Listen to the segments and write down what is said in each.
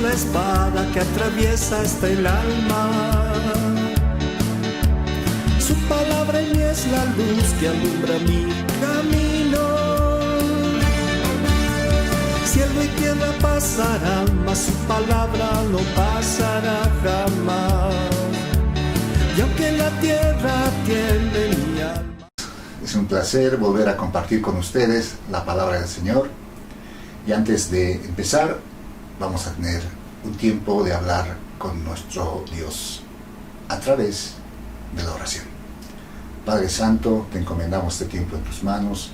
la espada que atraviesa hasta el alma. Su palabra en mí es la luz que alumbra mi camino. Cielo y tierra pasarán, mas su palabra no pasará jamás. Y aunque la tierra tiene mi alma. Es un placer volver a compartir con ustedes la palabra del Señor. Y antes de empezar, vamos a tener un tiempo de hablar con nuestro Dios a través de la oración. Padre Santo, te encomendamos este tiempo en tus manos,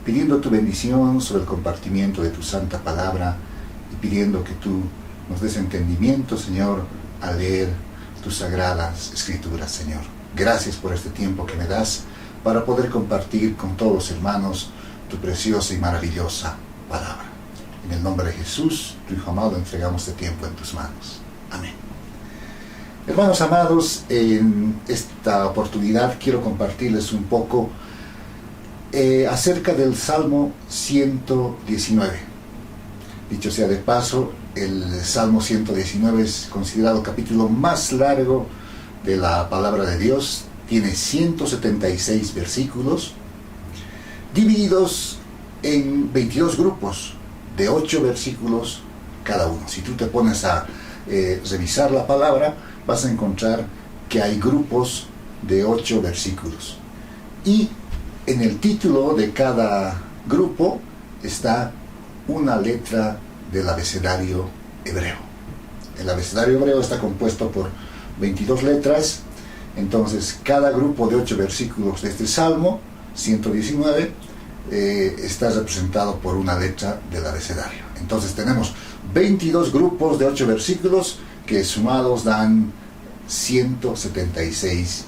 pidiendo tu bendición sobre el compartimiento de tu santa palabra y pidiendo que tú nos des entendimiento, Señor, al leer tus sagradas escrituras, Señor. Gracias por este tiempo que me das para poder compartir con todos los hermanos tu preciosa y maravillosa palabra. En el nombre de Jesús, tu Hijo amado, entregamos este tiempo en tus manos. Amén. Hermanos amados, en esta oportunidad quiero compartirles un poco acerca del Salmo 119. Dicho sea de paso, el Salmo 119 es considerado el capítulo más largo de la palabra de Dios. Tiene 176 versículos, divididos en 22 grupos de 8 versículos cada uno. Si tú te pones a revisar la palabra, vas a encontrar que hay grupos de 8 versículos. Y en el título de cada grupo está una letra del abecedario hebreo. El abecedario hebreo está compuesto por 22 letras. Entonces, cada grupo de 8 versículos de este Salmo 119 está representado por una letra del abecedario. Entonces, tenemos 22 grupos de 8 versículos que sumados dan 176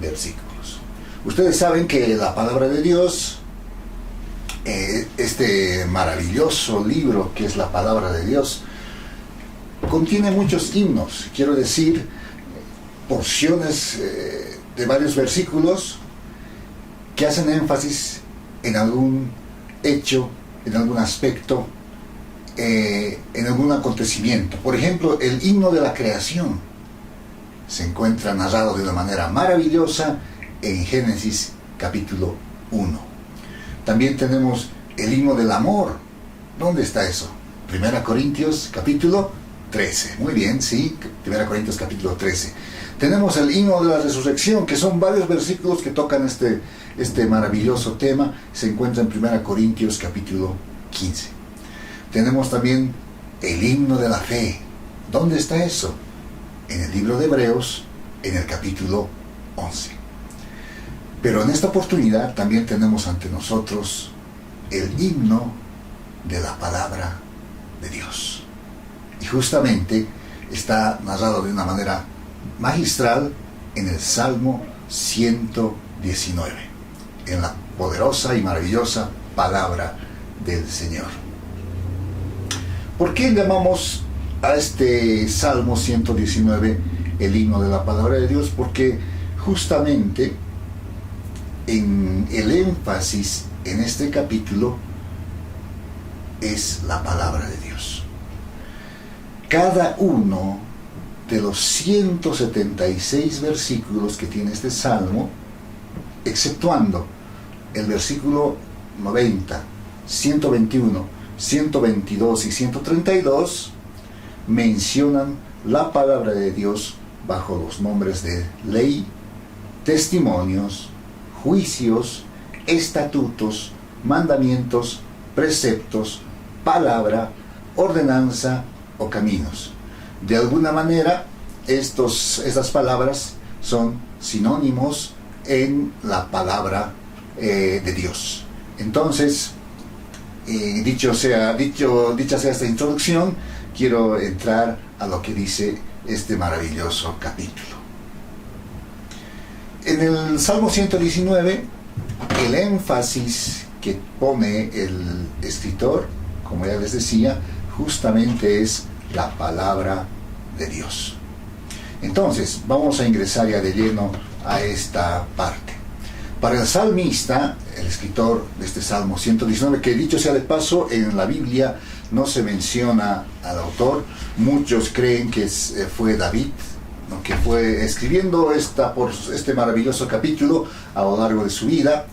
versículos. Ustedes saben que la palabra de Dios, este maravilloso libro que es la palabra de Dios, contiene muchos himnos, quiero decir, porciones de varios versículos que hacen énfasis en algún hecho, en algún aspecto, en algún acontecimiento. Por ejemplo, el himno de la creación se encuentra narrado de una manera maravillosa en Génesis capítulo 1. También tenemos el himno del amor. ¿Dónde está eso? 1 Corintios capítulo 13. Muy bien, sí, 1 Corintios capítulo 13. Tenemos el himno de la resurrección, que son varios versículos que tocan este maravilloso tema. Se encuentra en 1 Corintios capítulo 15. Tenemos también el himno de la fe. ¿Dónde está eso? En el libro de Hebreos, en el capítulo 11. Pero en esta oportunidad también tenemos ante nosotros el himno de la palabra de Dios. Y justamente está narrado de una manera magistral en el Salmo 119, en la poderosa y maravillosa palabra del Señor. ¿Por qué llamamos a este Salmo 119 el himno de la palabra de Dios? Porque justamente en el énfasis en este capítulo es la palabra de Dios. Cada uno de los 176 versículos que tiene este salmo, exceptuando el versículo 90, 121, 122 y 132, mencionan la palabra de Dios bajo los nombres de ley, testimonios, juicios, estatutos, mandamientos, preceptos, palabra, ordenanza o caminos. De alguna manera, estas palabras son sinónimos en la palabra de Dios. Entonces, dicha sea esta introducción, quiero entrar a lo que dice este maravilloso capítulo. En el Salmo 119, el énfasis que pone el escritor, como ya les decía, justamente es la palabra de Dios. Entonces, vamos a ingresar ya de lleno a esta parte. Para el salmista, el escritor de este Salmo 119, que dicho sea de paso, en la Biblia no se menciona al autor. Muchos creen que fue David, ¿no?, que fue escribiendo este maravilloso capítulo a lo largo de su vida,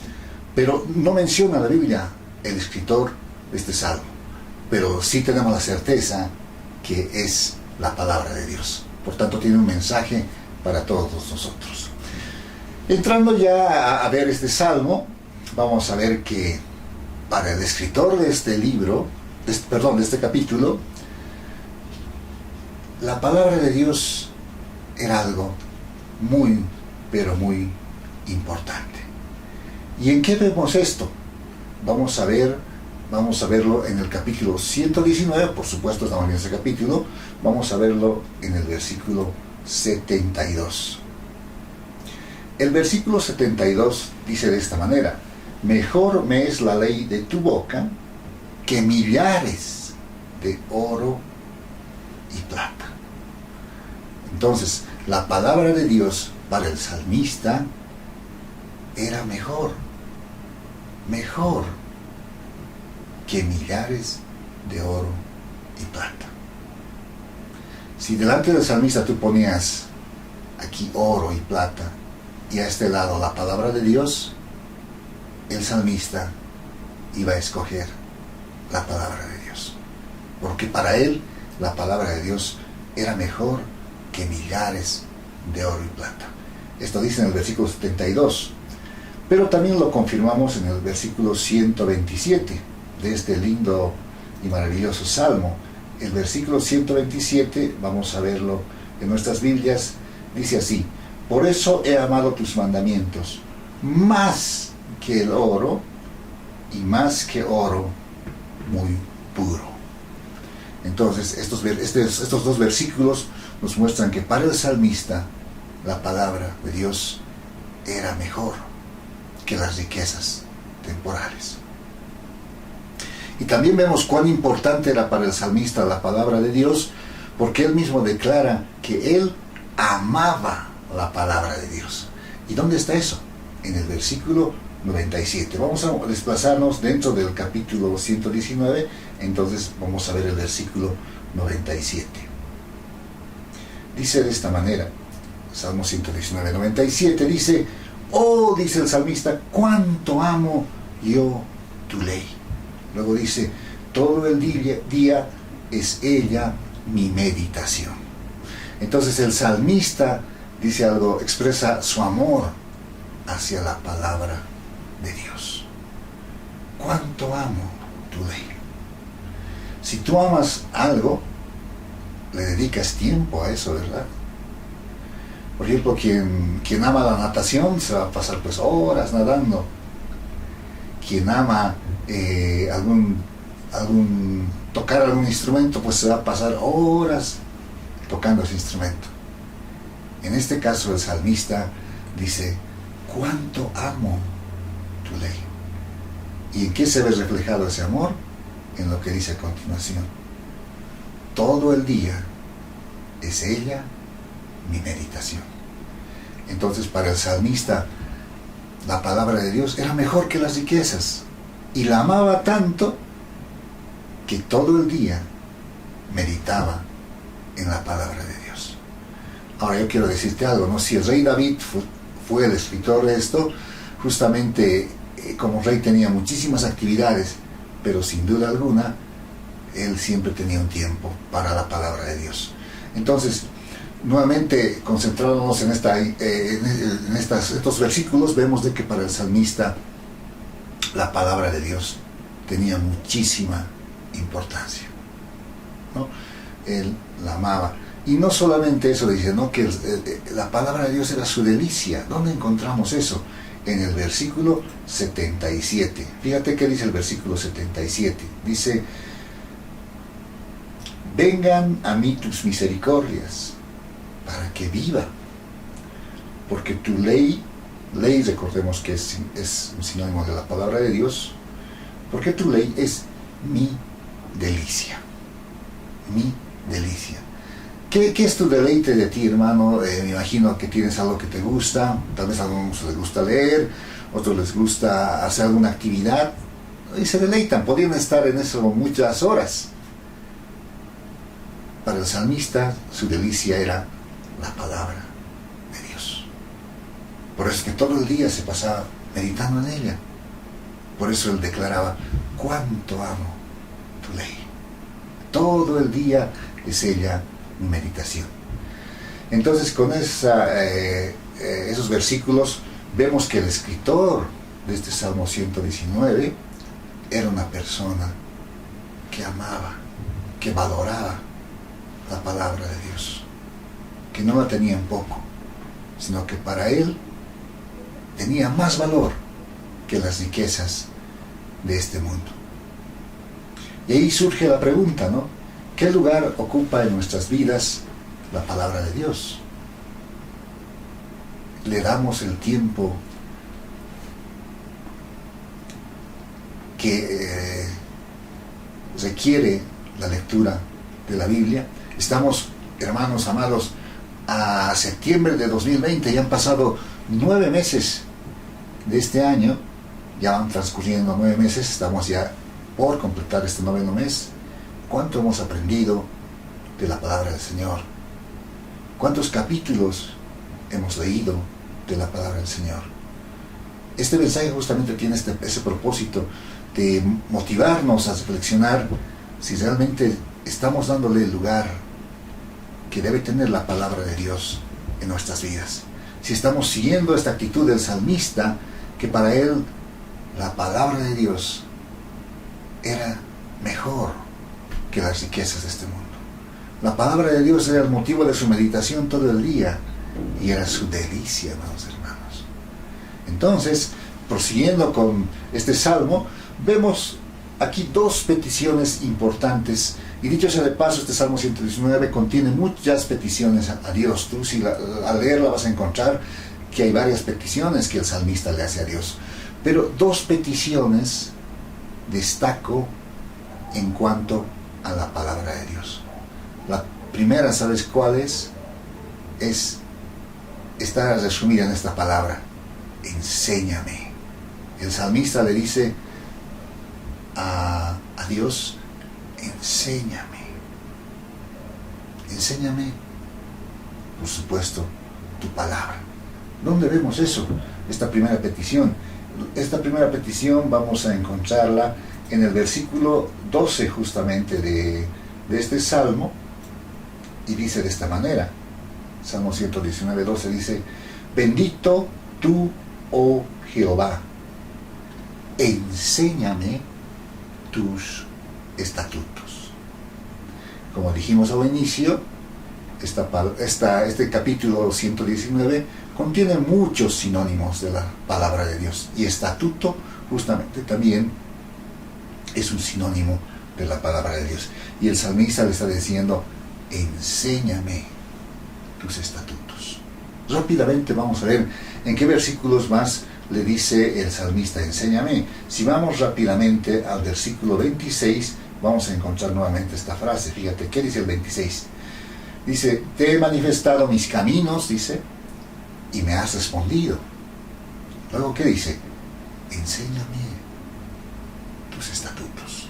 pero no menciona la Biblia el escritor de este salmo. Pero sí tenemos la certeza que es la palabra de Dios. Por tanto, tiene un mensaje para todos nosotros. Entrando ya a ver este salmo, vamos a ver que para el escritor de este libro, de este capítulo, la palabra de Dios era algo muy, pero muy importante. ¿Y en qué vemos esto? Vamos a verlo en el capítulo 119, por supuesto estamos en ese capítulo, vamos a verlo en el versículo 72. El versículo 72 dice de esta manera: mejor me es la ley de tu boca que millares de oro y plata. Entonces, la palabra de Dios para el salmista era mejor que millares de oro y plata. Si delante del salmista tú ponías aquí oro y plata y a este lado la palabra de Dios, el salmista iba a escoger la palabra de Dios, porque para él la palabra de Dios era mejor que millares de oro y plata. Esto dice en el versículo 72, pero también lo confirmamos en el versículo 127 de este lindo y maravilloso salmo. El versículo 127, vamos a verlo en nuestras Biblias, dice así: por eso he amado tus mandamientos más que el oro, y más que oro muy puro. Entonces estos dos versículos nos muestran que para el salmista la palabra de Dios era mejor que las riquezas temporales. Y también vemos cuán importante era para el salmista la palabra de Dios, porque él mismo declara que él amaba la palabra de Dios. ¿Y dónde está eso? En el versículo 97. Vamos a desplazarnos dentro del capítulo 119, entonces vamos a ver el versículo 97. Dice de esta manera, Salmo 119, 97, dice: oh, dice el salmista, cuánto amo yo tu ley. Luego dice: todo el día es ella mi meditación. Entonces el salmista dice algo, expresa su amor hacia la palabra de Dios. Cuánto amo tu ley. Si tú amas algo, le dedicas tiempo a eso, ¿verdad? Por ejemplo, quien ama la natación se va a pasar pues horas nadando. Quien ama tocar algún instrumento, pues se va a pasar horas tocando ese instrumento. En este caso el salmista dice: cuánto amo tu ley. ¿Y en qué se ve reflejado ese amor? En lo que dice a continuación: todo el día es ella mi meditación. Entonces para el salmista la palabra de Dios era mejor que las riquezas, y la amaba tanto que todo el día meditaba en la palabra de Dios. Ahora yo quiero decirte algo, ¿no? Si el rey David fue el escritor de esto, justamente como rey tenía muchísimas actividades, pero sin duda alguna él siempre tenía un tiempo para la palabra de Dios. Entonces, nuevamente concentrándonos en estos versículos, vemos de que para el salmista la palabra de Dios tenía muchísima importancia, ¿no? Él la amaba. Y no solamente eso, dice, ¿no?, que la palabra de Dios era su delicia. ¿Dónde encontramos eso? En el versículo 77. Fíjate qué dice el versículo 77. Dice: vengan a mí tus misericordias para que viva, porque tu ley recordemos que es un sinónimo de la palabra de Dios, porque tu ley es mi delicia. Mi delicia. ¿Qué es tu deleite de ti, hermano? Me imagino que tienes algo que te gusta, tal vez a algunos les gusta leer, otros les gusta hacer alguna actividad, y se deleitan, podrían estar en eso muchas horas, para el salmista su delicia era la palabra de Dios. Por eso es que todo el día se pasaba meditando en ella. Por eso él declaraba: cuánto amo tu ley. Todo el día es ella mi meditación. Entonces, con esos versículos vemos que el escritor de este Salmo 119 era una persona que amaba, que valoraba la palabra de Dios, que no la tenía en poco, sino que para él tenía más valor que las riquezas de este mundo. Y ahí surge la pregunta, ¿no? ¿Qué lugar ocupa en nuestras vidas la palabra de Dios? ¿Le damos el tiempo que requiere la lectura de la Biblia? Estamos, hermanos amados, a septiembre de 2020, ya han pasado 9 meses de este año, ya van transcurriendo 9 meses, estamos ya por completar este 9º mes. ¿Cuánto hemos aprendido de la palabra del Señor? ¿Cuántos capítulos hemos leído de la palabra del Señor? Este mensaje justamente tiene ese propósito de motivarnos a reflexionar si realmente estamos dándole el lugar que debe tener la palabra de Dios en nuestras vidas. Si estamos siguiendo esta actitud del salmista, que para él la palabra de Dios era mejor que las riquezas de este mundo. La palabra de Dios era el motivo de su meditación todo el día y era su delicia, amados hermanos. Entonces, prosiguiendo con este salmo, vemos aquí 2 peticiones importantes. Y dicho sea de paso, este Salmo 119 contiene muchas peticiones a Dios. Tú, si al leerla, vas a encontrar que hay varias peticiones que el salmista le hace a Dios. Pero 2 peticiones destaco en cuanto a la palabra de Dios. La primera, ¿sabes cuál es? Está resumida en esta palabra: enséñame. El salmista le dice a Dios: enséñame. Enséñame, por supuesto, tu palabra. ¿Dónde vemos eso? Esta primera petición vamos a encontrarla en el versículo 12 justamente de este salmo, y dice de esta manera, Salmo 119, 12 dice: bendito tú, oh Jehová, enséñame tus estatutos. Como dijimos al inicio, este capítulo 119 contiene muchos sinónimos de la palabra de Dios, y estatuto justamente también es un sinónimo de la palabra de Dios. Y el salmista le está diciendo: enséñame tus estatutos. Rápidamente vamos a ver en qué versículos más le dice el salmista: enséñame. Si vamos rápidamente al versículo 26, vamos a encontrar nuevamente esta frase. Fíjate, ¿qué dice el 26? Dice: te he manifestado mis caminos, dice, y me has respondido. Luego, ¿qué dice? Enséñame tus estatutos.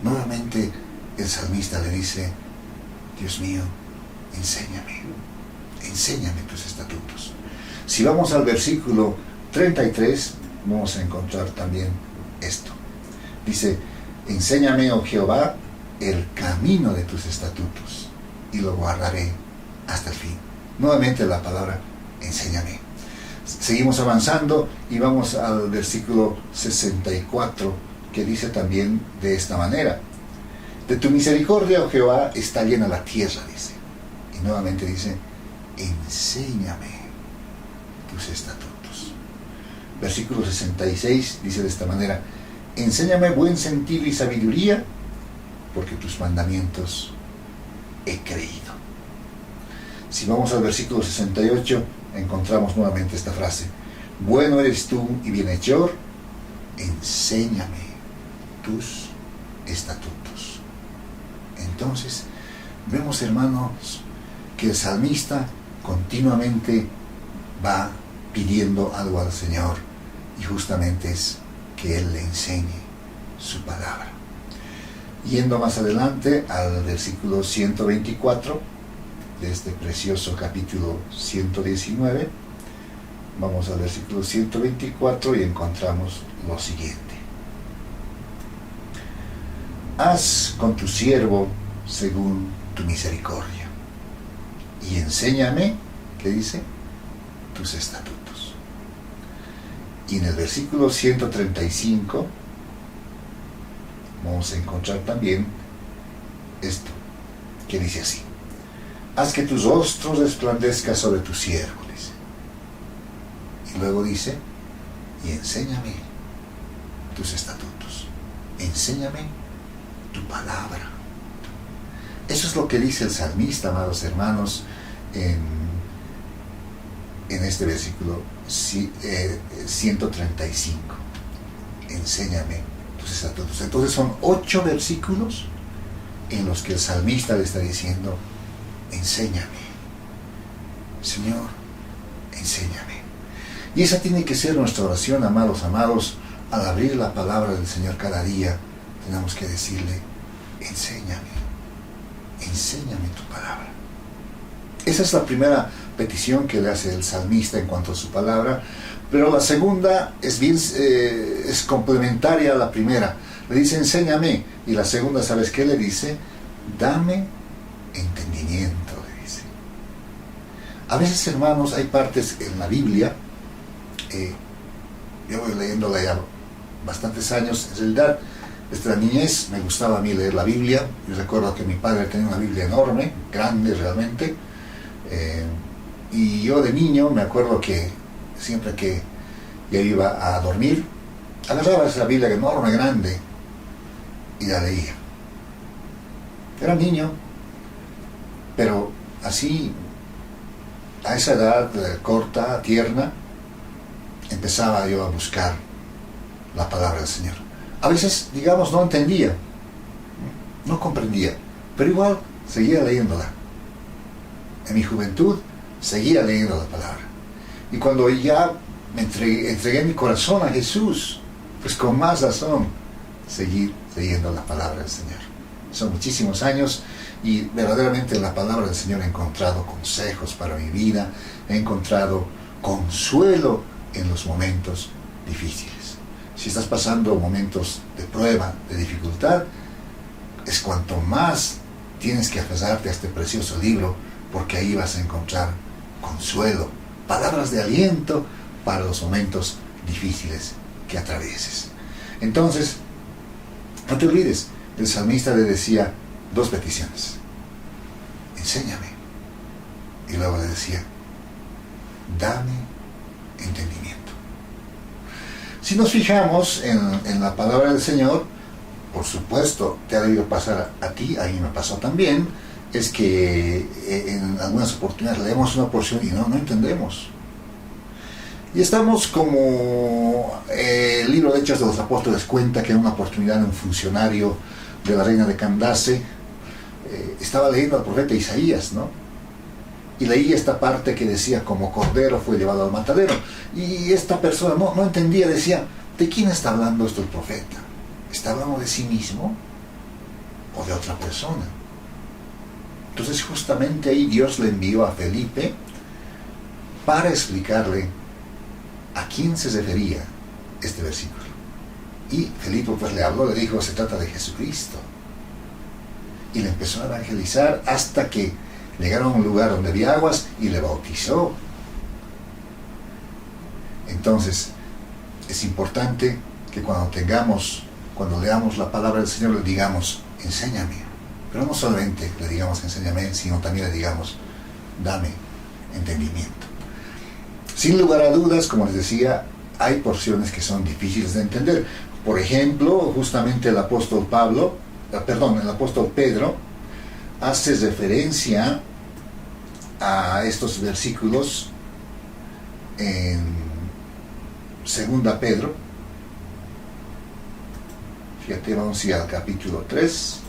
Nuevamente el salmista le dice: Dios mío, enséñame tus estatutos. Si vamos al versículo 33, vamos a encontrar también esto. Dice: enséñame, oh Jehová, el camino de tus estatutos, y lo guardaré hasta el fin. Nuevamente la palabra enséñame. Seguimos avanzando y vamos al versículo 64, que dice también de esta manera: de tu misericordia, oh Jehová, está llena la tierra, dice. Y nuevamente dice: enséñame tus estatutos. Versículo 66 dice de esta manera: enséñame buen sentido y sabiduría, porque tus mandamientos he creído. Si vamos al versículo 68, encontramos nuevamente esta frase: bueno eres tú y bienhechor, enséñame tus estatutos. Entonces, vemos, hermanos, que el salmista continuamente va pidiendo algo al Señor, y justamente es que Él le enseñe su palabra. Yendo más adelante al versículo 124 de este precioso capítulo 119, vamos al versículo 124 y encontramos lo siguiente. Haz con tu siervo según tu misericordia y enséñame, ¿qué dice? Tus estatutos. Y en el versículo 135 vamos a encontrar también esto, que dice así: haz que tus rostros resplandezca sobre tu siervo, dice. Y luego dice: y enséñame tus estatutos, enséñame tu palabra. Eso es lo que dice el salmista, amados hermanos, en este versículo 135. Enséñame tus estatutos. Entonces son 8 versículos en los que el salmista le está diciendo: enséñame, Señor, enséñame. Y esa tiene que ser nuestra oración, amados, al abrir la palabra del Señor cada día. Tenemos que decirle: enséñame tu palabra. Esa es la primera petición que le hace el salmista en cuanto a su palabra, pero la segunda es complementaria a la primera. Le dice: enséñame, y la segunda, ¿sabes qué le dice? Dame entendimiento, le dice. A veces, hermanos, hay partes en la Biblia, yo voy leyéndola ya bastantes años, en realidad desde la niñez me gustaba a mí leer la Biblia. Yo recuerdo que mi padre tenía una Biblia enorme, grande realmente, y yo de niño me acuerdo que siempre que ya iba a dormir, agarraba esa Biblia enorme, grande, y la leía. Era niño, pero así, a esa edad corta, tierna, empezaba yo a buscar la palabra del Señor. A veces, digamos, no entendía, no comprendía, pero igual seguía leyéndola. En mi juventud seguía leyendo la palabra. Y cuando ya me entregué mi corazón a Jesús, pues con más razón seguí leyendo la palabra del Señor. Son muchísimos años y verdaderamente en la palabra del Señor he encontrado consejos para mi vida, he encontrado consuelo en los momentos difíciles. Si estás pasando momentos de prueba, de dificultad, es cuanto más tienes que aferrarte a este precioso libro, porque ahí vas a encontrar consuelo, palabras de aliento para los momentos difíciles que atravieses. Entonces, no te olvides, el salmista le decía 2 peticiones: enséñame, y luego le decía: dame entendimiento. Si nos fijamos en la palabra del Señor, por supuesto, te ha debido pasar a ti, a mí me pasó también, es que en algunas oportunidades leemos una porción y no entendemos. Y estamos como el libro de Hechos de los Apóstoles cuenta que en una oportunidad un funcionario de la reina de Candace estaba leyendo al profeta Isaías, ¿no? Y leía esta parte que decía: como cordero fue llevado al matadero. Y esta persona no entendía, decía: ¿de quién está hablando esto el profeta? ¿Está hablando de sí mismo o de otra persona? Entonces justamente ahí Dios le envió a Felipe para explicarle a quién se refería este versículo. Y Felipe pues le habló, le dijo: se trata de Jesucristo. Y le empezó a evangelizar hasta que llegaron a un lugar donde había aguas y le bautizó. Entonces, es importante que cuando leamos la palabra del Señor, le digamos: enséñame. Pero no solamente le digamos enséñame, sino también le digamos: dame entendimiento. Sin lugar a dudas, como les decía, hay porciones que son difíciles de entender. Por ejemplo, justamente el apóstol Pedro hace referencia a estos versículos en 2 Pedro. Fíjate, vamos a ir al capítulo 3.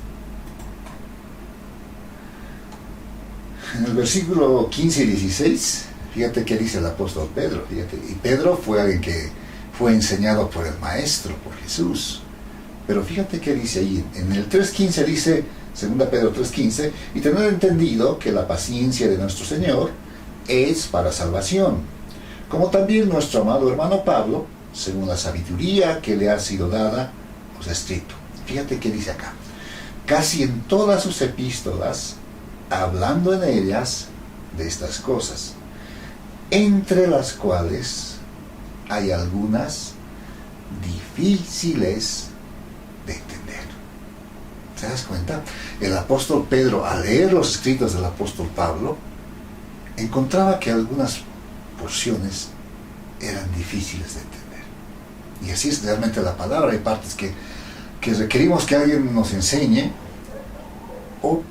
En el versículo 15 y 16, fíjate qué dice el apóstol Pedro. Fíjate, y Pedro fue alguien que fue enseñado por el Maestro, por Jesús. Pero fíjate que dice ahí, en el 3.15 dice, 2 Pedro 3.15, y tener entendido que la paciencia de nuestro Señor es para salvación, como también nuestro amado hermano Pablo, según la sabiduría que le ha sido dada, os ha escrito. Fíjate que dice acá, casi en todas sus epístolas, hablando en ellas de estas cosas, entre las cuales hay algunas difíciles de entender. ¿Te das cuenta? El apóstol Pedro, al leer los escritos del apóstol Pablo, encontraba que algunas porciones eran difíciles de entender. Y así es realmente la palabra. Hay partes que requerimos que alguien nos enseñe, o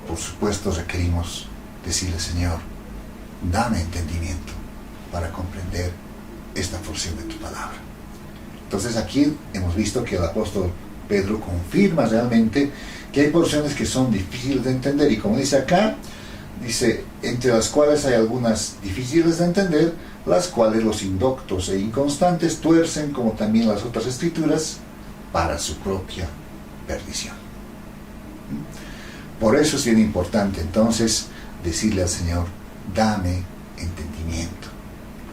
por supuesto requerimos decirle: Señor, dame entendimiento para comprender esta porción de tu palabra. Entonces aquí hemos visto que el apóstol Pedro confirma realmente que hay porciones que son difíciles de entender, y como dice acá, dice, entre las cuales hay algunas difíciles de entender, las cuales los indoctos e inconstantes tuercen, como también las otras escrituras, para su propia perdición. Por eso es bien importante entonces decirle al Señor: dame entendimiento.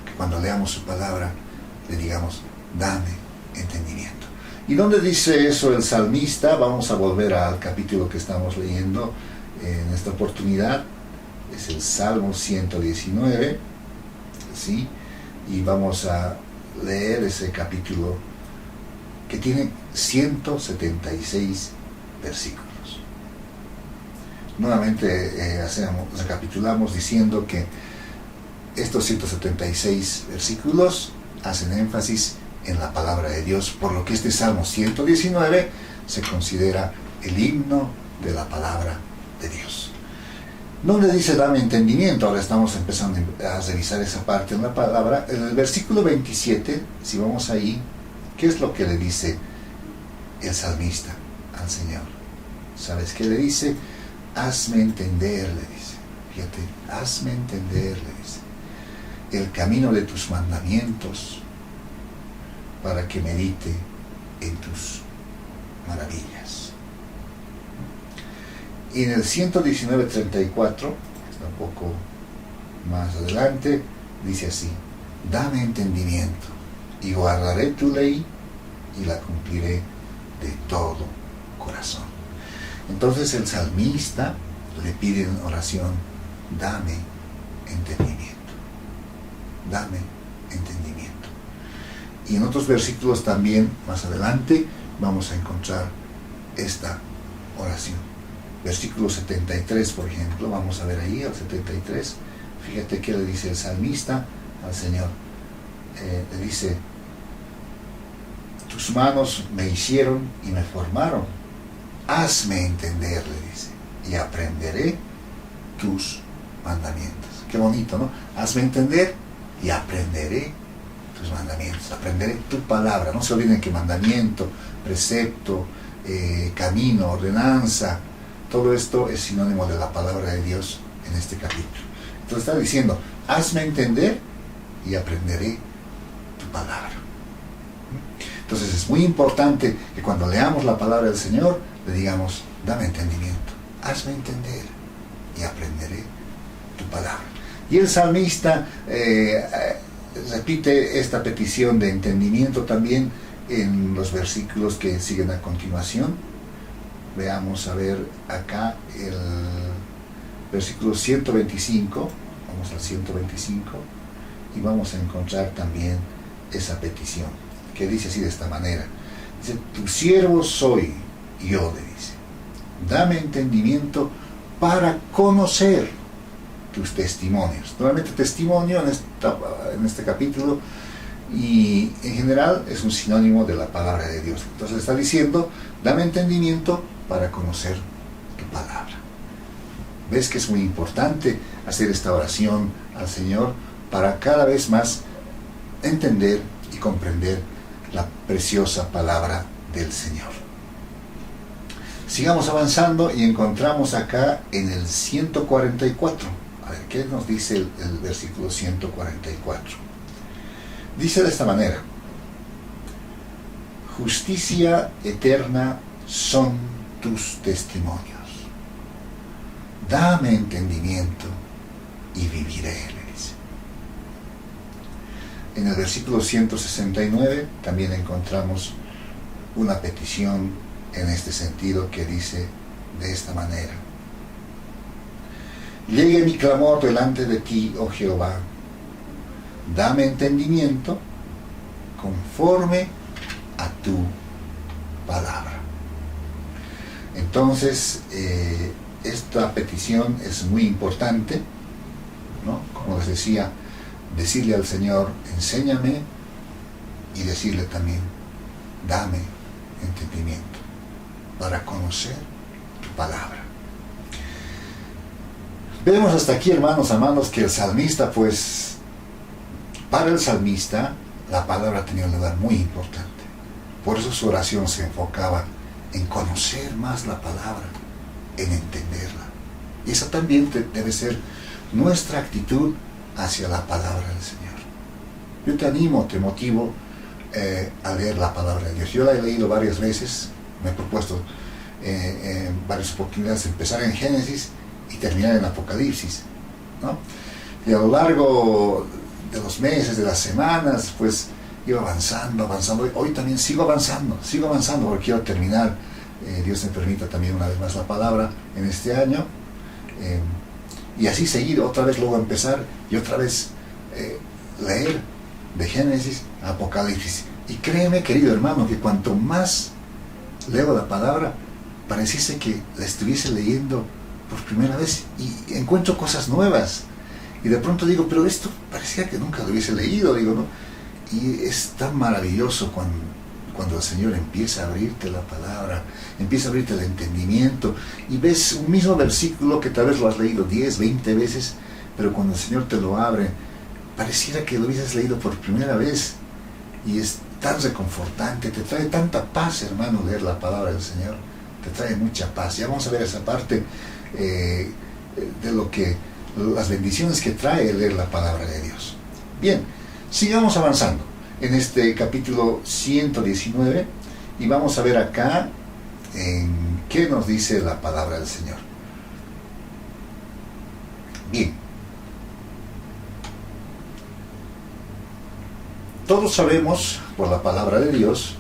Que cuando leamos su palabra le digamos: dame entendimiento. ¿Y dónde dice eso el salmista? Vamos a volver al capítulo que estamos leyendo en esta oportunidad. Es el Salmo 119, ¿sí? Y vamos a leer ese capítulo que tiene 176 versículos. Nuevamente recapitulamos diciendo que estos 176 versículos hacen énfasis en la palabra de Dios, por lo que este Salmo 119 se considera el himno de la palabra de Dios. ¿Dónde dice dame entendimiento? Ahora estamos empezando a revisar esa parte en la palabra. En el versículo 27, si vamos ahí, ¿qué es lo que le dice el salmista al Señor? ¿Sabes qué le dice? Hazme entender, le dice. Fíjate, hazme entender, le dice, el camino de tus mandamientos, para que medite en tus maravillas. Y en el 119.34, está un poco más adelante, dice así: dame entendimiento, y guardaré tu ley, y la cumpliré de todo corazón. Entonces el salmista le pide en oración: dame entendimiento, dame entendimiento. Y en otros versículos también, más adelante, vamos a encontrar esta oración. Versículo 73, por ejemplo, vamos a ver ahí, al 73, fíjate que le dice el salmista al Señor. Le dice: tus manos me hicieron y me formaron, hazme entender, le dice, y aprenderé tus mandamientos. Qué bonito, ¿no? Hazme entender y aprenderé tus mandamientos, aprenderé tu palabra. No se olviden que mandamiento, precepto, camino, ordenanza, todo esto es sinónimo de la palabra de Dios en este capítulo. Entonces está diciendo: hazme entender y aprenderé tu palabra. Entonces es muy importante que cuando leamos la palabra del Señor le digamos: dame entendimiento, hazme entender y aprenderé tu palabra. Y el salmista repite esta petición de entendimiento también en los versículos que siguen a continuación. Veamos a ver acá el versículo 125, vamos al 125, y vamos a encontrar también esa petición, que dice así de esta manera. Dice: tu siervo soy yo, le dice, dame entendimiento para conocer tus testimonios. Nuevamente, testimonio en este capítulo, y en general es un sinónimo de la palabra de Dios. Entonces está diciendo: dame entendimiento para conocer tu palabra. ¿Ves que es muy importante hacer esta oración al Señor para cada vez más entender y comprender la preciosa palabra del Señor? Sigamos avanzando y encontramos acá en el 144. A ver, ¿qué nos dice el versículo 144? Dice de esta manera: justicia eterna son tus testimonios. Dame entendimiento y viviré, le dice. En el versículo 169 también encontramos una petición en este sentido que dice de esta manera: llegue mi clamor delante de ti, oh Jehová, dame entendimiento conforme a tu palabra. Entonces, esta petición es muy importante, ¿no? Como les decía, decirle al Señor, enséñame, y decirle también, dame entendimiento para conocer tu palabra. Vemos hasta aquí, hermanos amados, que el salmista, pues, para el salmista, la palabra tenía un lugar muy importante. Por eso su oración se enfocaba en conocer más la palabra, en entenderla. Y esa también debe ser nuestra actitud hacia la palabra del Señor. Yo te animo, te motivo a leer la palabra de Dios. Yo la he leído varias veces, me he propuesto en varias oportunidades empezar en Génesis y terminar en Apocalipsis, ¿no? Y a lo largo de los meses, de las semanas, pues iba avanzando. Hoy también sigo avanzando porque quiero terminar, Dios me permita también una vez más la palabra en este año, y así seguir, otra vez luego empezar y otra vez leer de Génesis a Apocalipsis. Y créeme, querido hermano, que cuanto más leo la palabra, pareciese que la estuviese leyendo por primera vez y encuentro cosas nuevas. Y de pronto digo, pero esto parecía que nunca lo hubiese leído, digo, ¿no? Y es tan maravilloso cuando el Señor empieza a abrirte la palabra, empieza a abrirte el entendimiento, y ves un mismo versículo que tal vez lo has leído 10, 20 veces, pero cuando el Señor te lo abre, pareciera que lo hubieses leído por primera vez, y es tan reconfortante, te trae tanta paz, hermano, leer la palabra del Señor, te trae mucha paz. Ya vamos a ver esa parte de lo que las bendiciones que trae leer la palabra de Dios. Bien, sigamos avanzando en este capítulo 119 y vamos a ver acá en qué nos dice la palabra del Señor. Bien, todos sabemos por la palabra de Dios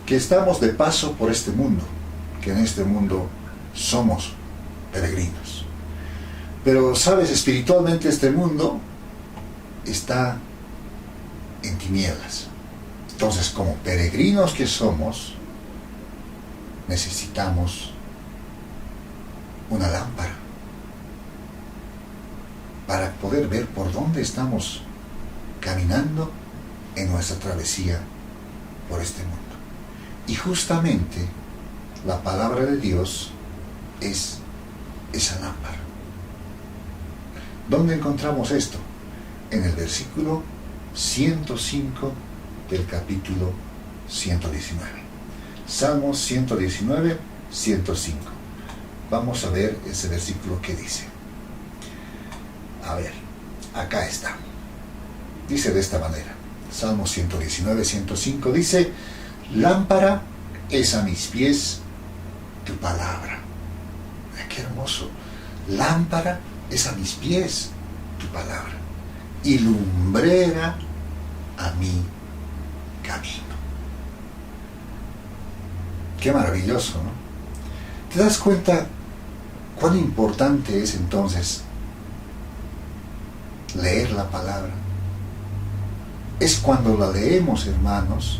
que estamos de paso por este mundo, que en este mundo somos peregrinos. Pero, sabes, espiritualmente este mundo está en tinieblas. Entonces, como peregrinos que somos, necesitamos una lámpara para poder ver por dónde estamos caminando en nuestra travesía por este mundo. Y justamente la palabra de Dios es esa lámpara. ¿Dónde encontramos esto? En el versículo 105 del capítulo 119. Salmos 119, 105. Vamos a ver ese versículo que dice. A ver, acá está. Dice de esta manera. Salmos 119, 105 dice: lámpara es a mis pies tu palabra. Qué hermoso. Lámpara es a mis pies tu palabra y lumbrera a mi camino. Qué maravilloso, ¿no? ¿Te das cuenta cuán importante es entonces leer la palabra? Es cuando la leemos, hermanos,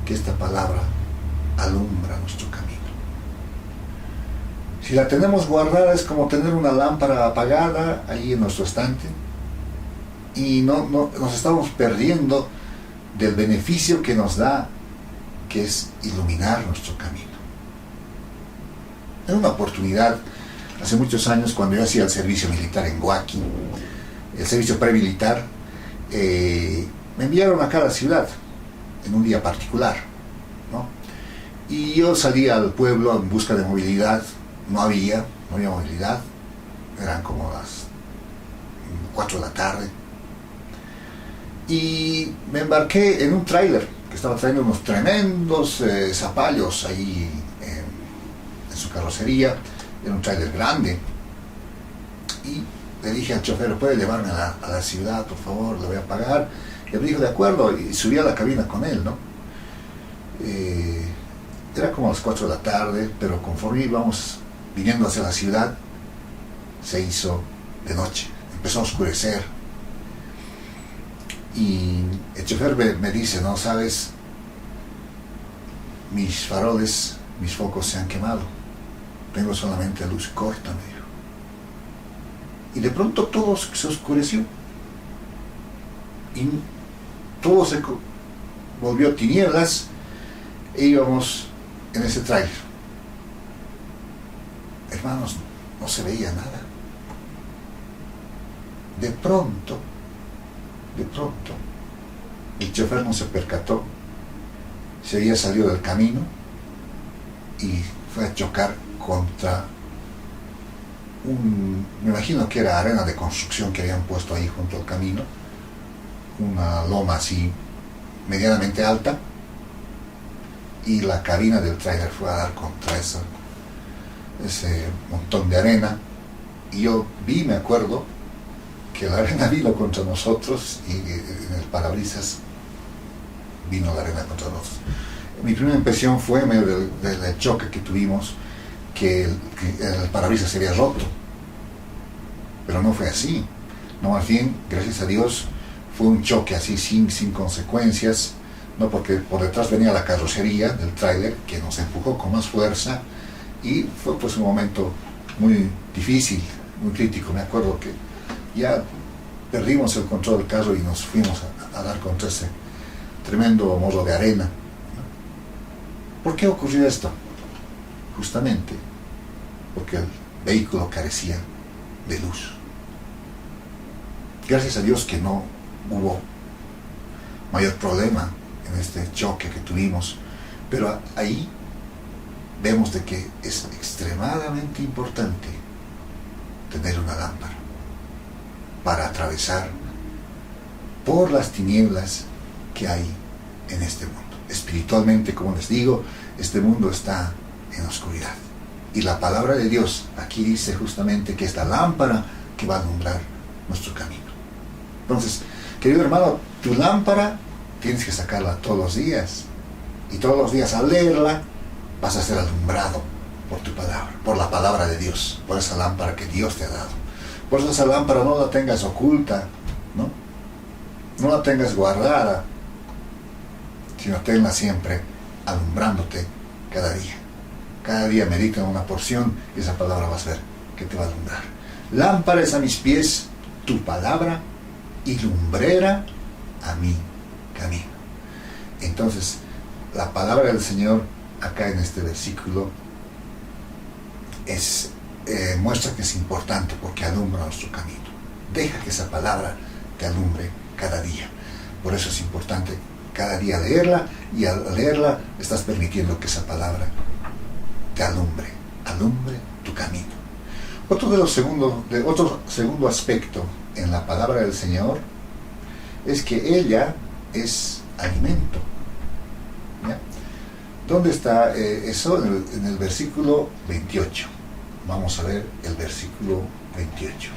que esta palabra alumbra nuestro camino. Si la tenemos guardada es como tener una lámpara apagada ahí en nuestro estante y no nos estamos perdiendo del beneficio que nos da, que es iluminar nuestro camino. En una oportunidad, hace muchos años, cuando yo hacía el servicio militar en Huaki, el servicio premilitar, me enviaron acá a la ciudad en un día particular, ¿no? Y yo salí al pueblo en busca de movilidad. No había movilidad, eran como las 4 de la tarde, y me embarqué en un tráiler que estaba trayendo unos tremendos zapallos ahí en su carrocería. Era un tráiler grande. Y le dije al chofer, ¿puede llevarme a la ciudad, por favor? Le voy a pagar. Y él me dijo, de acuerdo, y subí a la cabina con él, ¿no? Era como a las 4 de la tarde, pero conforme íbamos viniendo hacia la ciudad, se hizo de noche, empezó a oscurecer. Y el chofer me dice, no, sabes, mis faroles, mis focos se han quemado, tengo solamente luz corta, me dijo. Y de pronto todo se oscureció y todo se volvió tinieblas e íbamos en ese tráiler. Hermanos, no se veía nada. De pronto, el chofer no se percató, se había salido del camino y fue a chocar contra me imagino que era arena de construcción que habían puesto ahí junto al camino, una loma así medianamente alta, y la cabina del tráiler fue a dar contra ese montón de arena, y yo me acuerdo que la arena vino contra nosotros y en el parabrisas vino la arena contra nosotros. Mi primera impresión fue en medio del choque que tuvimos que el parabrisas se había roto, pero no fue así. No, más bien, gracias a Dios, fue un choque así sin consecuencias, no, porque por detrás venía la carrocería del tráiler que nos empujó con más fuerza y fue pues un momento muy difícil, muy crítico. Me acuerdo que ya perdimos el control del carro y nos fuimos a dar contra ese tremendo morro de arena. ¿Por qué ocurrió esto? Justamente porque el vehículo carecía de luz. Gracias a Dios que no hubo mayor problema en este choque que tuvimos, pero ahí vemos de que es extremadamente importante tener una lámpara para atravesar por las tinieblas que hay en este mundo. Espiritualmente, como les digo, este mundo está en oscuridad. Y la palabra de Dios aquí dice justamente que es la lámpara que va a alumbrar nuestro camino. Entonces, querido hermano, tu lámpara tienes que sacarla todos los días. Y todos los días al leerla vas a ser alumbrado por tu palabra, por la palabra de Dios, por esa lámpara que Dios te ha dado. Por eso esa lámpara no la tengas oculta, ¿no? No la tengas guardada, sino tenla siempre alumbrándote cada día. Cada día medita en una porción y esa palabra vas a ver que te va a alumbrar. Lámpara es a mis pies tu palabra y lumbrera a mi camino. Entonces, la palabra del Señor acá en este versículo muestra que es importante porque alumbra nuestro camino. Deja que esa palabra te alumbre cada día. Por eso es importante cada día leerla, y al leerla estás permitiendo que esa palabra te alumbre tu camino. Otro segundo aspecto en la palabra del Señor es que ella es alimento. ¿Ya? ¿Dónde está eso? En el versículo 28. Vamos a ver el versículo 28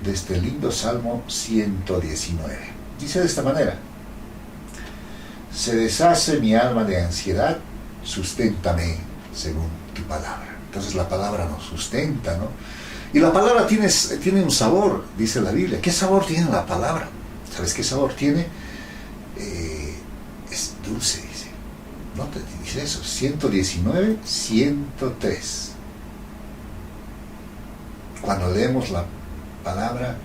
de este lindo Salmo 119. Dice de esta manera: se deshace mi alma de ansiedad, susténtame según tu palabra. Entonces la palabra nos sustenta, ¿no? Y la palabra tiene un sabor, dice la Biblia. ¿Qué sabor tiene la palabra? ¿Sabes qué sabor tiene? Es dulce, dice. ¿No te dice eso? 119, 103. Cuando leemos la palabra,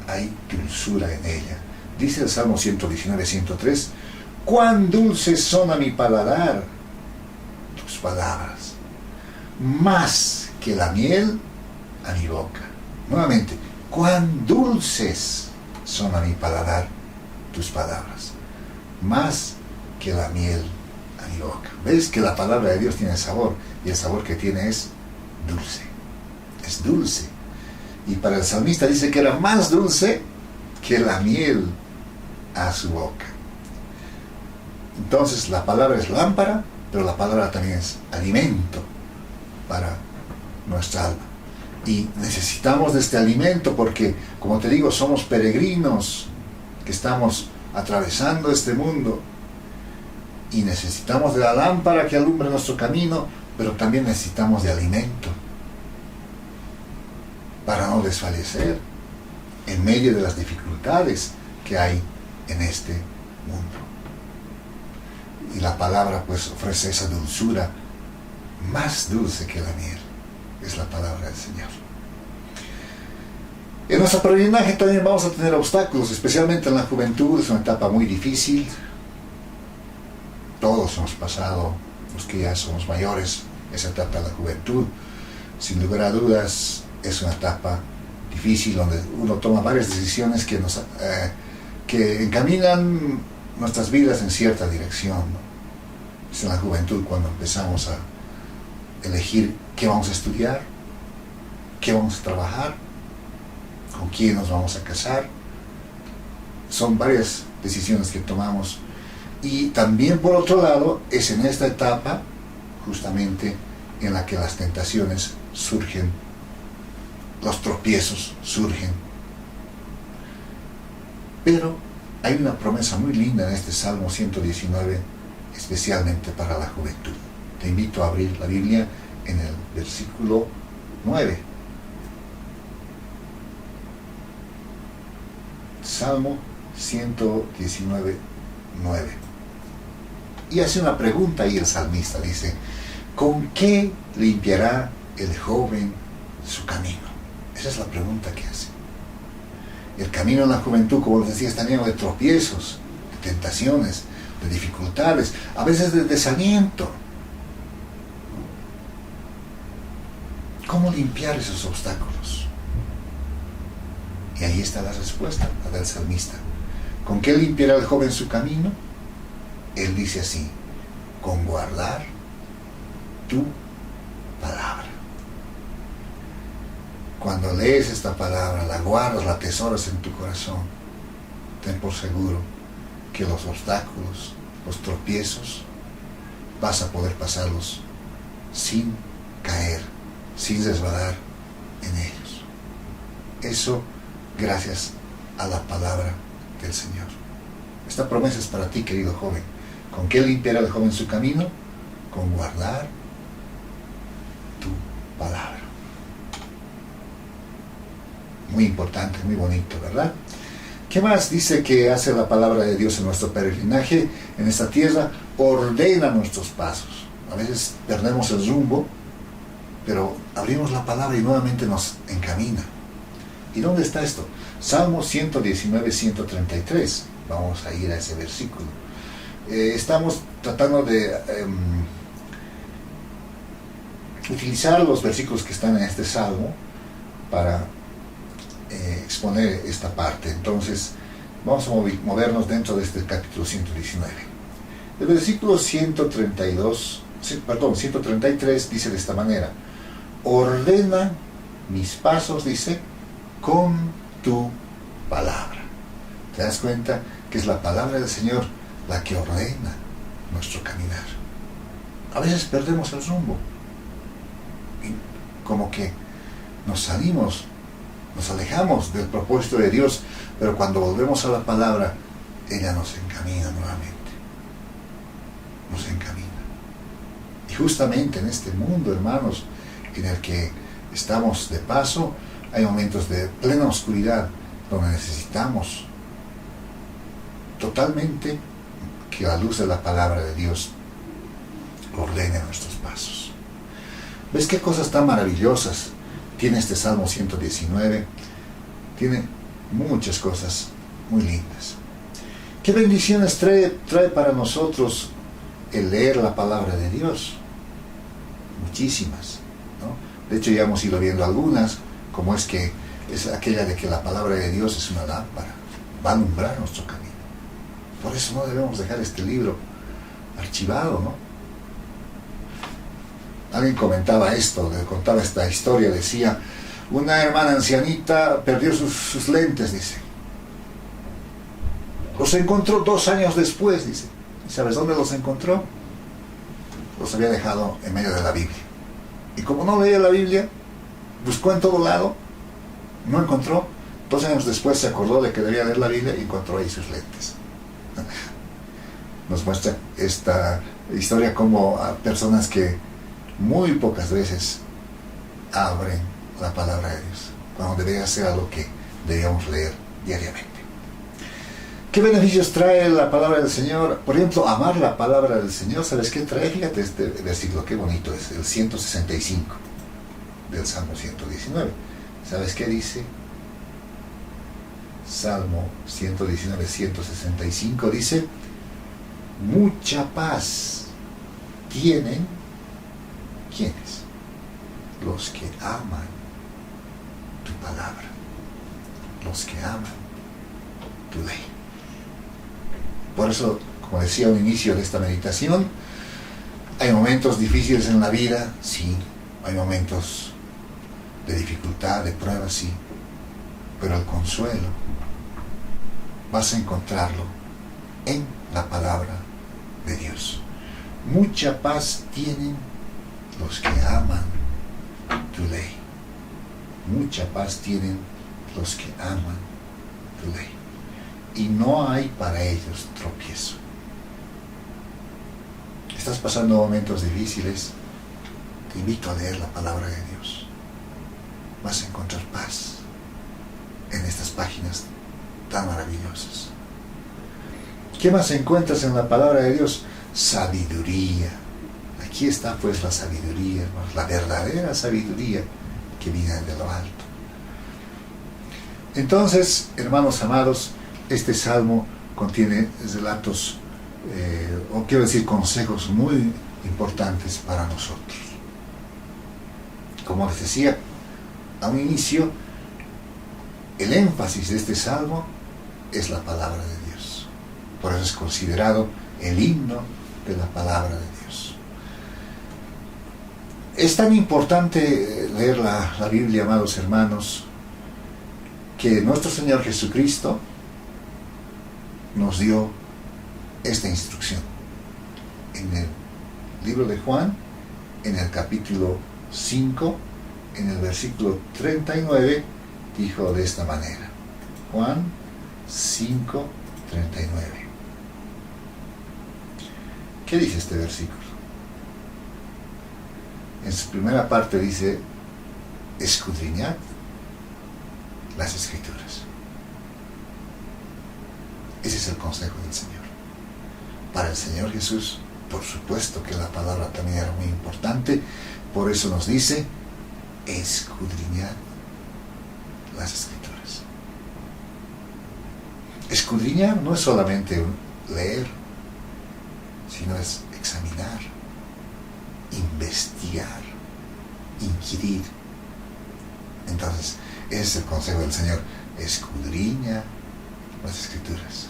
hay dulzura en ella. Dice el Salmo 119, 103: cuán dulces son a mi paladar tus palabras, más que la miel a mi boca. Nuevamente, cuán dulces son a mi paladar tus palabras, más que la miel a mi boca. ¿Ves que la palabra de Dios tiene sabor? Y el sabor que tiene es dulce. Es dulce. Y para el salmista dice que era más dulce que la miel a su boca. Entonces la palabra es lámpara, pero la palabra también es alimento para nuestra alma. Y necesitamos de este alimento porque, como te digo, somos peregrinos que estamos atravesando este mundo y necesitamos de la lámpara que alumbre nuestro camino, pero también necesitamos de alimento para no desfallecer en medio de las dificultades que hay en este mundo. Y la palabra pues ofrece esa dulzura, más dulce que la miel, es la palabra del Señor. En nuestro peregrinaje también vamos a tener obstáculos, especialmente en la juventud. Es una etapa muy difícil. Todos hemos pasado, los que ya somos mayores, esa etapa de la juventud. Sin lugar a dudas, es una etapa difícil donde uno toma varias decisiones que encaminan nuestras vidas en cierta dirección, ¿no? Es en la juventud cuando empezamos a elegir qué vamos a estudiar, qué vamos a trabajar, con quién nos vamos a casar. Son varias decisiones que tomamos. Y también, por otro lado, es en esta etapa justamente en la que las tentaciones surgen, los tropiezos surgen. Pero hay una promesa muy linda en este Salmo 119, especialmente para la juventud. Te invito a abrir la Biblia en el versículo 9. Salmo 119, 9. Y hace una pregunta ahí el salmista, dice: ¿con qué limpiará el joven su camino? Esa es la pregunta que hace. El camino en la juventud, como les decía, está lleno de tropiezos, de tentaciones, de dificultades, a veces de desaliento. ¿Cómo limpiar esos obstáculos? Y ahí está la respuesta, la del salmista. ¿Con qué limpiará el joven su camino? Él dice así: con guardar tu palabra. Cuando lees esta palabra, la guardas, la atesoras en tu corazón, ten por seguro que los obstáculos, los tropiezos, vas a poder pasarlos sin caer, sin resbalar en ellos. Eso gracias a la palabra del Señor. Esta promesa es para ti, querido joven. ¿Con qué limpiará el joven su camino? Con guardar tu palabra. Muy importante, muy bonito, ¿verdad? ¿Qué más dice que hace la palabra de Dios en nuestro peregrinaje en esta tierra? Ordena nuestros pasos. A veces perdemos el rumbo, pero abrimos la palabra y nuevamente nos encamina. ¿Y dónde está esto? Salmo 119, 133. Vamos a ir a ese versículo. Estamos tratando de utilizar los versículos que están en este salmo para exponer esta parte. Entonces vamos a movernos dentro de este capítulo 119. El versículo 133 dice de esta manera: ordena mis pasos, dice, con tu palabra. ¿Te das cuenta que es la palabra del Señor la que ordena nuestro caminar? A veces perdemos el rumbo y como que nos salimos, nos alejamos del propósito de Dios, pero cuando volvemos a la palabra, ella nos encamina nuevamente, nos encamina. Y justamente en este mundo, hermanos, en el que estamos de paso, hay momentos de plena oscuridad donde necesitamos totalmente que la luz de la palabra de Dios ordene nuestros pasos. ¿Ves qué cosas tan maravillosas tiene este Salmo 119? Tiene muchas cosas muy lindas. ¿Qué bendiciones trae para nosotros el leer la palabra de Dios? Muchísimas, ¿no? De hecho ya hemos ido viendo algunas, como es que es aquella de que la palabra de Dios es una lámpara, va a alumbrar nuestro camino. Por eso no debemos dejar este libro archivado, ¿no? Alguien comentaba esto, contaba esta historia, decía: una hermana ancianita perdió sus lentes, dice. Los encontró 2 años después, dice. ¿Y sabes dónde los encontró? Los había dejado en medio de la Biblia. Y como no leía la Biblia, buscó en todo lado, no encontró. 2 años después se acordó de que debía leer la Biblia y encontró ahí sus lentes. Nos muestra esta historia como a personas que muy pocas veces abren la palabra de Dios, cuando debería ser algo que debíamos leer diariamente. ¿Qué beneficios trae la palabra del Señor? Por ejemplo, amar la palabra del Señor. ¿Sabes qué trae? Fíjate este versículo, qué bonito es, el 165 del Salmo 119. ¿Sabes qué dice? Salmo 119, 165 dice: mucha paz tienen, ¿quiénes? Los que aman tu palabra, los que aman tu ley. Por eso, como decía al inicio de esta meditación, hay momentos difíciles en la vida, sí, hay momentos de dificultad, de prueba, sí, pero el consuelo vas a encontrarlo en la palabra de Dios. Mucha paz tienen los que aman tu ley. Mucha paz tienen los que aman tu ley. Y no hay para ellos tropiezo. Estás pasando momentos difíciles, te invito a leer la palabra de Dios. Vas a encontrar paz en estas páginas tan maravillosas. ¿Qué más encuentras en la palabra de Dios? Sabiduría. Aquí está pues la sabiduría, hermanos, la verdadera sabiduría que viene de lo alto. Entonces, hermanos amados, este salmo contiene relatos, o quiero decir consejos muy importantes para nosotros. Como les decía a un inicio, el énfasis de este salmo es la palabra de Dios. Por eso es considerado el himno de la palabra de Dios. Es tan importante leer la Biblia, amados hermanos, que nuestro Señor Jesucristo nos dio esta instrucción. En el libro de Juan, en el capítulo 5, en el versículo 39, dijo de esta manera. Juan 5, 39. ¿Qué dice este versículo? En su primera parte dice: escudriñad las Escrituras. Ese es el consejo del Señor. Para el Señor Jesús, por supuesto que la palabra también era muy importante. Por eso nos dice: escudriñad las Escrituras. Escudriñar no es solamente leer, sino es examinar, investigar, inquirir. Entonces, ese es el consejo del Señor: escudriña las Escrituras.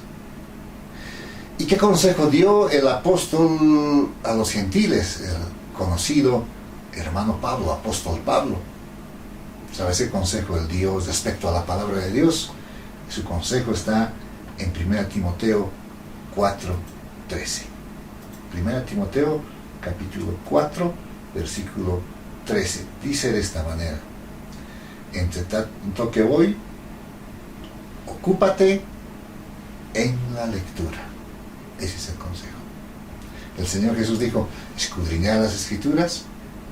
¿Y qué consejo dio el apóstol a los gentiles? El conocido hermano Pablo, apóstol Pablo. ¿Sabes qué consejo él dio respecto a la palabra de Dios? Su consejo está en 1 Timoteo 4:13. 1 Timoteo capítulo 4, versículo 13. Dice de esta manera: entre tanto que voy, ocúpate en la lectura. Ese es el consejo. El Señor Jesús dijo: escudriñar las Escrituras.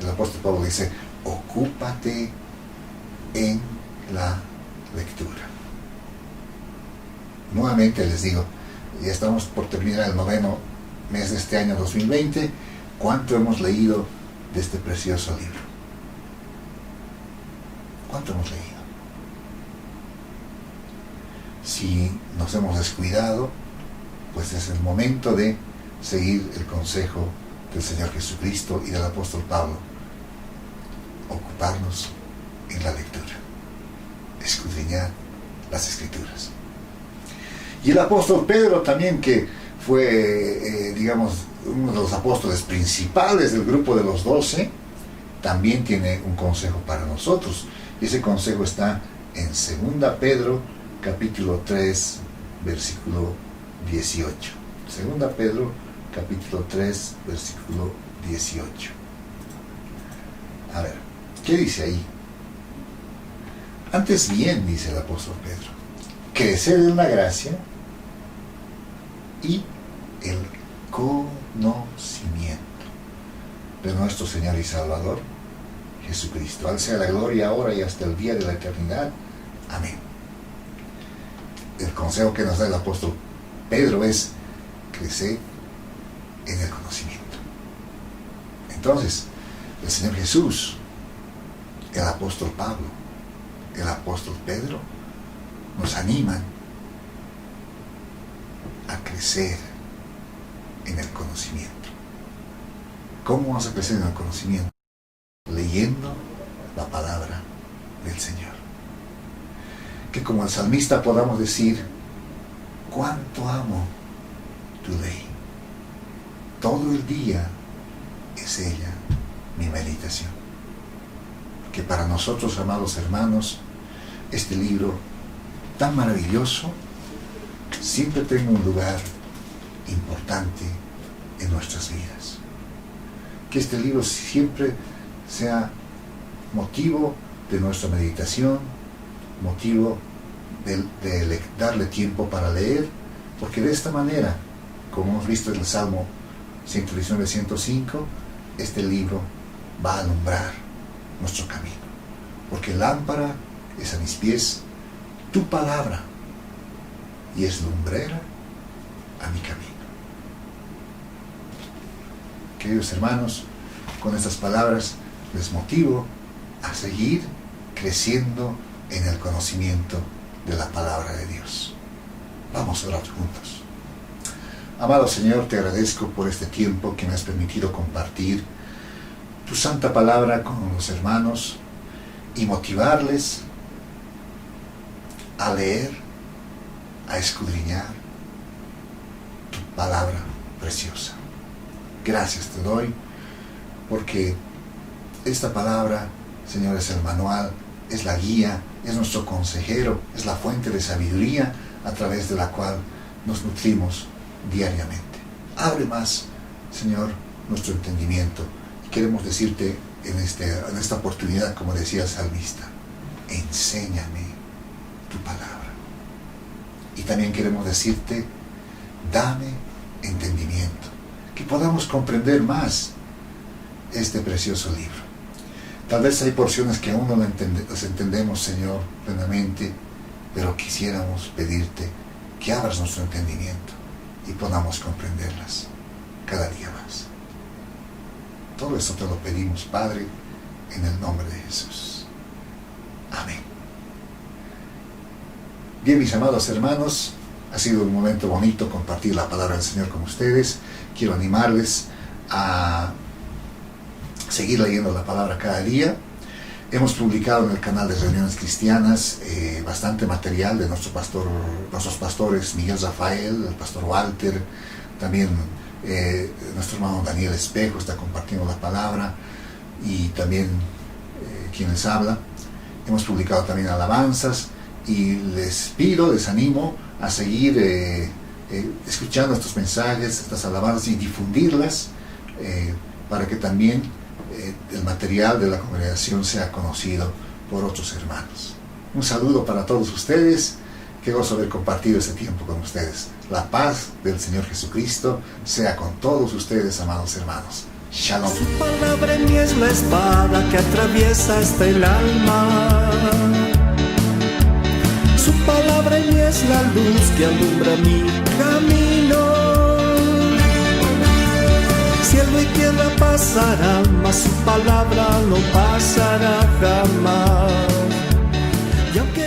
El apóstol Pablo dice: ocúpate en la lectura. Nuevamente les digo, ya estamos por terminar el 9º mes de este año 2020. ¿Cuánto hemos leído de este precioso libro? ¿Cuánto hemos leído? Si nos hemos descuidado, pues es el momento de seguir el consejo del Señor Jesucristo y del apóstol Pablo. Ocuparnos en la lectura, escudriñar las Escrituras. Y el apóstol Pedro también, que fue, digamos, uno de los apóstoles principales del grupo de los 12, también tiene un consejo para nosotros. Y ese consejo está en 2 Pedro, capítulo 3, versículo 18. Segunda Pedro, capítulo 3, versículo 18. A ver, ¿qué dice ahí? Antes bien, dice el apóstol Pedro, crecer en la gracia y el conocimiento de nuestro Señor y Salvador Jesucristo. Al sea la gloria ahora y hasta el día de la eternidad. Amén. El consejo que nos da el apóstol Pedro es crecer en el conocimiento. Entonces, el Señor Jesús, el apóstol Pablo, el apóstol Pedro nos animan a crecer en el conocimiento. ¿Cómo vamos a crecer en el conocimiento? Leyendo la palabra del Señor. Que como el salmista podamos decir, cuánto amo tu ley. Todo el día es ella mi meditación. Que para nosotros, amados hermanos, este libro tan maravilloso siempre tenga un lugar importante en nuestras vidas. Que este libro siempre sea motivo de nuestra meditación, motivo de darle tiempo para leer, porque de esta manera, como hemos visto en el Salmo 119-105, este libro va a alumbrar nuestro camino. Porque lámpara es a mis pies tu palabra y es lumbrera a mi camino. Queridos hermanos, con estas palabras les motivo a seguir creciendo en el conocimiento de la palabra de Dios. Vamos a orar juntos. Amado Señor, te agradezco por este tiempo que me has permitido compartir tu santa palabra con los hermanos y motivarles a leer, a escudriñar tu palabra preciosa. Gracias te doy porque esta palabra, Señor, es el manual, es la guía, es nuestro consejero, es la fuente de sabiduría a través de la cual nos nutrimos diariamente. Abre más, Señor, nuestro entendimiento. Queremos decirte en esta oportunidad, como decía el salmista, enséñame tu palabra. Y también queremos decirte, dame entendimiento, que podamos comprender más este precioso libro. Tal vez hay porciones que aún no las entendemos, Señor, plenamente, pero quisiéramos pedirte que abras nuestro entendimiento y podamos comprenderlas cada día más. Todo esto te lo pedimos, Padre, en el nombre de Jesús. Amén. Bien, mis amados hermanos, ha sido un momento bonito compartir la palabra del Señor con ustedes. Quiero animarles a seguir leyendo la palabra cada día. Hemos publicado en el canal de Reuniones Cristianas bastante material de nuestros pastores Miguel Rafael, el pastor Walter, también nuestro hermano Daniel Espejo está compartiendo la palabra, y también quien les habla. Hemos publicado también alabanzas y les animo a seguir escuchando estos mensajes, estas alabanzas y difundirlas para que también el material de la congregación sea conocido por otros hermanos. Un saludo para todos ustedes. Qué gozo haber compartido este tiempo con ustedes. La paz del Señor Jesucristo sea con todos ustedes, amados hermanos. Shalom. Su palabra en mí es la espada que atraviesa hasta el alma. Su palabra en mí es la luz que alumbra mi camino. Cielo y tierra pasarán, mas su palabra no pasará jamás. Y aunque